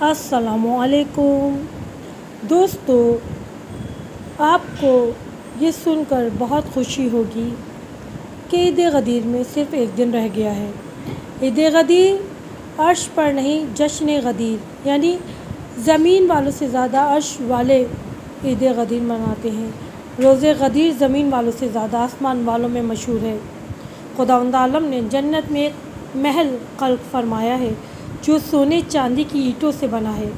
अस्सलामुअलैकुम दोस्तों, आपको ये सुनकर बहुत खुशी होगी कि ईद गदीर में सिर्फ़ एक दिन रह गया है। ईद गदीर अर्श पर नहीं, जश्न गदीर यानी ज़मीन वालों से ज़्यादा अर्श वाले ईद गदीर मनाते हैं। रोज़े गदीर ज़मीन वालों से ज़्यादा आसमान वालों में मशहूर है। खुदावंद आलम ने जन्नत में एक महल खल्क़ फरमाया है जो सोने चांदी की ईंटों से बना है,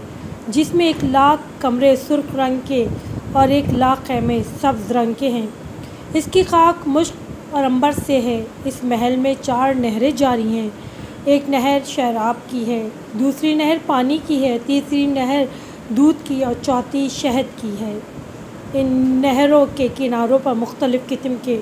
जिसमें 1,00,000 कमरे सुर्ख रंग के और 1,00,000 ख़ैमे सब्ज़ रंग के हैं। इसकी खाक मुश्क और अंबर से है। इस महल में 4 नहरें जारी हैं। एक नहर शराब की है, दूसरी नहर पानी की है, तीसरी नहर दूध की और चौथी शहद की है। इन नहरों के किनारों पर मुख्तलिफ़ किस्म के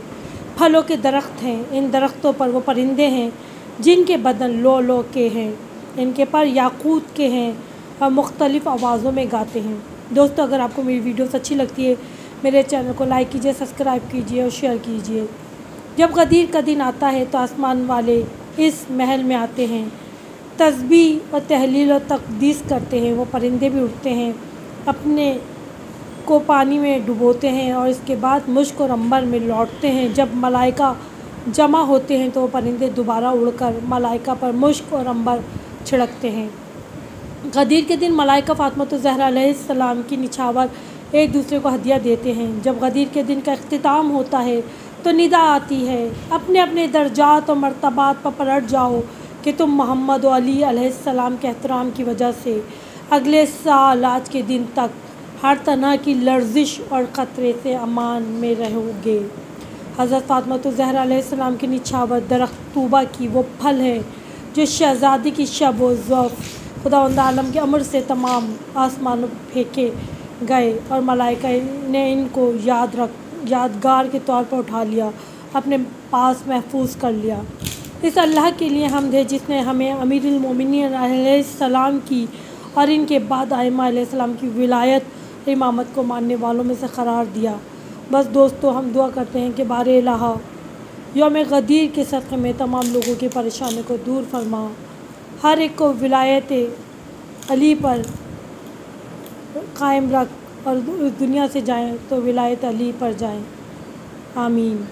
फलों के दरख्त हैं। इन दरख्तों पर वो परिंदे हैं जिनके बदन लो के हैं। इनके पर याकूत के हैं और मुख्तलिफ़ आवाज़ों में गाते हैं। दोस्तों, अगर आपको मेरी वीडियोस अच्छी लगती है, मेरे चैनल को लाइक कीजिए, सब्सक्राइब कीजिए और शेयर कीजिए। जब गदीर का दिन आता है तो आसमान वाले इस महल में आते हैं, तस्बीह और तहलील और तक़दीस करते हैं। वो परिंदे भी उठते हैं, अपने को पानी में डुबोते हैं और इसके बाद मुश्क और अंबर में लौटते हैं। जब मलाइका जमा होते हैं तो वो परिंदे दोबारा उड़कर मलाइका पर मुश्क और अंबर छिड़कते हैं। गदीर के दिन मलाइका फ़ातिमा ज़हरा अलैहिस्सलाम की निछावर एक दूसरे को हदिया देते हैं। जब गदीर के दिन का इख्तिताम होता है तो निदा आती है, अपने अपने दर्जात और मर्तबात पर पलट जाओ कि तुम मोहम्मद और अली अलैहिस्सलाम के एहतराम की वजह से अगले साल आज के दिन तक हर तरह की लर्जिश और ख़तरे से अमान में रहोगे। हज़रत फ़ातिमा ज़हरा अलैहिस्सलाम की निछावर दरख्त तूबा की वो फल है जो शहज़ादी की शब व ज़ौफ़ खुदावंद आलम के अमर से तमाम आसमानों पर फेंके गए और मलाइका ने इनको यादगार के तौर पर उठा लिया, अपने पास महफूज कर लिया। इस अल्लाह के लिए हम्द है जिसने हमें अमीरुल मोमिनीन अलैहिस्सलाम की और इनके बाद आइम्मा अलैहिस्सलाम की विलायत इमामत को मानने वालों में से करार दिया। बस दोस्तों, हम दुआ करते हैं कि बारे इलाहा यौम गदीर के सदक़े में तमाम लोगों की परेशानियों को दूर फरमा, हर एक को विलायत अली पर कायम रख और दुनिया से जाएं तो विलायत अली पर जाएं। आमीन।